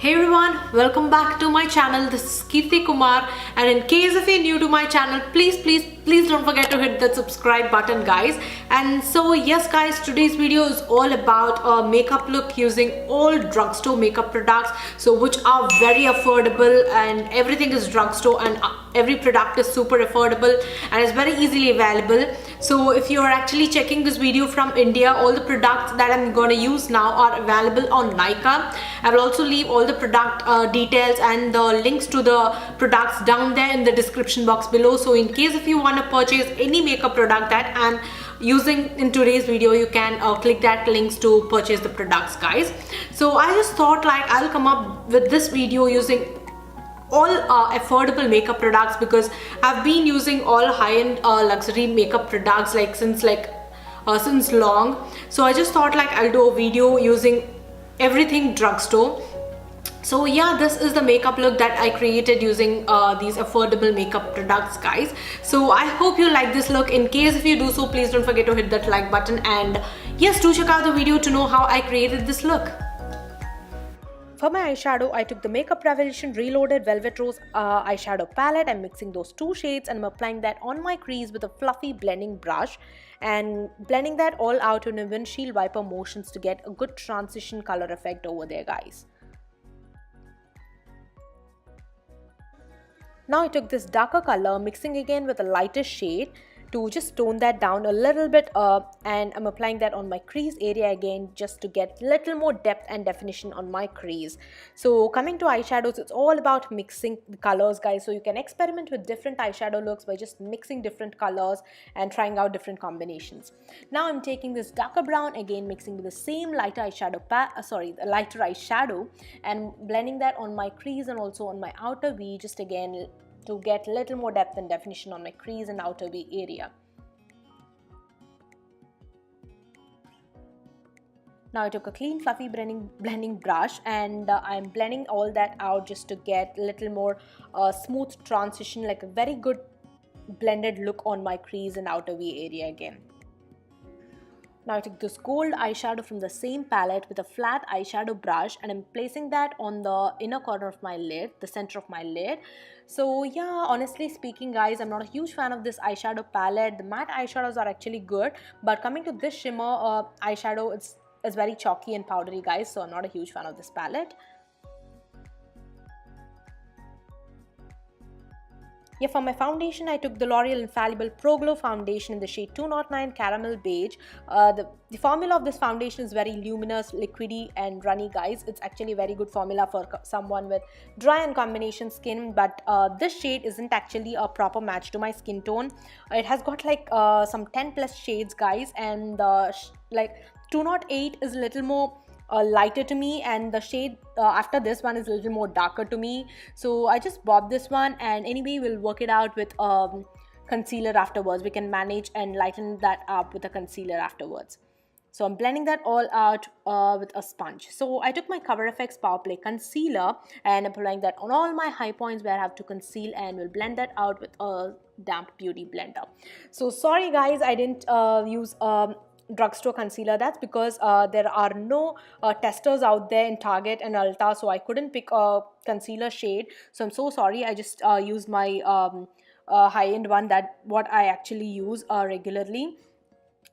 Hey everyone, welcome back to my channel. This is Keerthi Kumar, and in case if you're new to my channel, please don't forget to hit that subscribe button, guys. And so yes guys, today's video is all about a makeup look using all drugstore makeup products, so which are very affordable, and everything is drugstore, and every product is super affordable and is very easily available. So if you are actually checking this video from India, all the products that I'm going to use now are available on Nykaa. I will also leave all the product details and the links to the products down there in the description box below. So in case if you want to purchase any makeup product that I'm using in today's video, you can click that links to purchase the products, guys. So I just thought like I'll come up with this video using all affordable makeup products, because I've been using all high-end luxury makeup products since long. So I just thought like I'll do a video using everything drugstore. So yeah, this is the makeup look that I created using these affordable makeup products, guys. So I hope you like this look. In case if you do so, please don't forget to hit that like button, and yes, do check out the video to know how I created this look. For my eyeshadow, I took the Makeup Revolution Reloaded Velvet Rose eyeshadow palette. I'm mixing those two shades and I'm applying that on my crease with a fluffy blending brush and blending that all out in a windshield wiper motions to get a good transition color effect over there, guys. Now I took this darker color, mixing again with a lighter shade to just tone that down a little bit, and I'm applying that on my crease area again just to get little more depth and definition on my crease. So coming to eyeshadows, it's all about mixing the colors, guys. So you can experiment with different eyeshadow looks by just mixing different colors and trying out different combinations. Now I'm taking this darker brown, again mixing with the same lighter eyeshadow lighter eyeshadow, and blending that on my crease and also on my outer V, just again to get a little more depth and definition on my crease and outer V area. Now I took a clean fluffy blending brush, and I'm blending all that out just to get a little more smooth transition, like a very good blended look on my crease and outer V area again. Now I took this gold eyeshadow from the same palette with a flat eyeshadow brush, and I'm placing that on the inner corner of my lid, the center of my lid. So yeah, honestly speaking, guys, I'm not a huge fan of this eyeshadow palette. The matte eyeshadows are actually good, but coming to this shimmer eyeshadow, it's very chalky and powdery, guys, so I'm not a huge fan of this palette. Yeah, for my foundation, I took the L'Oreal Infallible Pro Glow foundation in the shade 209 Caramel Beige. The formula of this foundation is very luminous, liquidy and runny, guys. It's actually a very good formula for someone with dry and combination skin, but this shade isn't actually a proper match to my skin tone. It has got like some 10 plus shades, guys, and like 208 is a little more lighter to me, and the shade after this one is a little more darker to me. So I just bought this one, and anyway we'll work it out with concealer afterwards. We can manage and lighten that up with a concealer afterwards. So I'm blending that all out with a sponge. So I took my Cover FX Power Play concealer and applying that on all my high points where I have to conceal, and we'll blend that out with a damp beauty blender. So sorry guys, I didn't use drugstore concealer. That's because there are no testers out there in Target and Ulta, so I couldn't pick a concealer shade. So I'm so sorry. I just used my high-end one, that what I actually use regularly.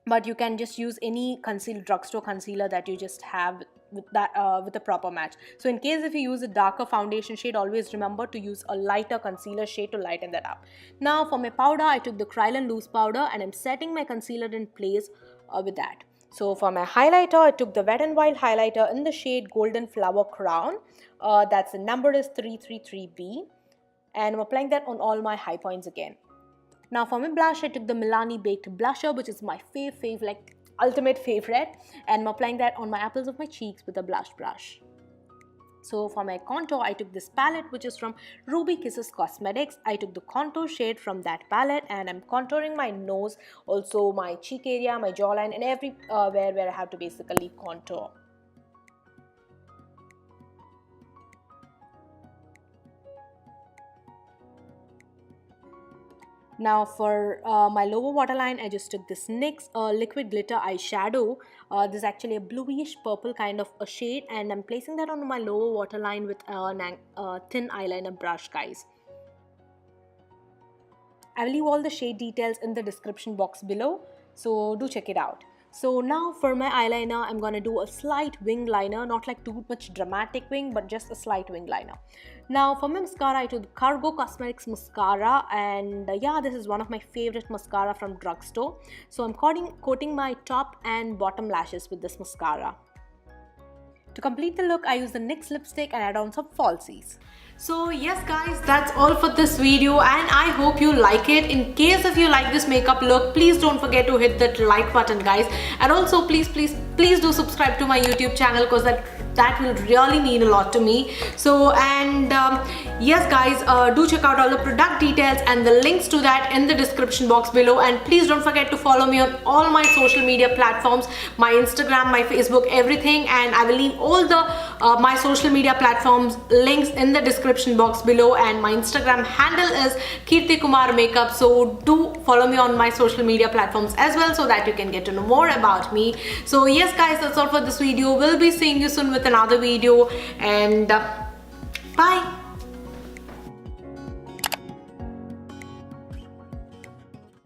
But you can just use any drugstore concealer that you just have with that with a proper match. So in case if you use a darker foundation shade, always remember to use a lighter concealer shade to lighten that up. Now for my powder, I took the Kryolan loose powder, and I'm setting my concealer in place with that. So for my highlighter, I took the Wet n Wild highlighter in the shade Golden Flower Crown. That's the number is 333B, and I'm applying that on all my high points again. Now for my blush, I took the Milani Baked Blusher, which is my like ultimate favorite, and I'm applying that on my apples of my cheeks with a blush brush. So for my contour, I took this palette, which is from Ruby Kisses Cosmetics. I took the contour shade from that palette, and I'm contouring my nose, also my cheek area, my jawline, and everywhere where I have to basically contour. Now for my lower waterline, I just took this NYX liquid glitter eyeshadow. This is actually a bluish purple kind of a shade, and I'm placing that on my lower waterline with a thin eyeliner brush, guys. I will leave all the shade details in the description box below, so do check it out. So now for my eyeliner, I'm gonna do a slight wing liner, not like too much dramatic wing, but just a slight wing liner. Now for my mascara, I took Cargo Cosmetics mascara, and yeah, this is one of my favorite mascara from Drugstore. So I'm coating my top and bottom lashes with this mascara. To complete the look, I use the NYX lipstick and add on some falsies. So yes guys, that's all for this video, and I hope you like it. In case if you like this makeup look, please don't forget to hit that like button, guys, and also please do subscribe to my YouTube channel, because that will really mean a lot to me. So yes guys, do check out all the product details and the links to that in the description box below, and please don't forget to follow me on all my social media platforms, my Instagram, my Facebook, everything, and I will leave all the my social media platforms links in the description box below, and my Instagram handle is Keerthi Kumar Makeup, so do follow me on my social media platforms as well, so that you can get to know more about me. So yes guys, that's all for this video. We'll be seeing you soon with another video, and bye.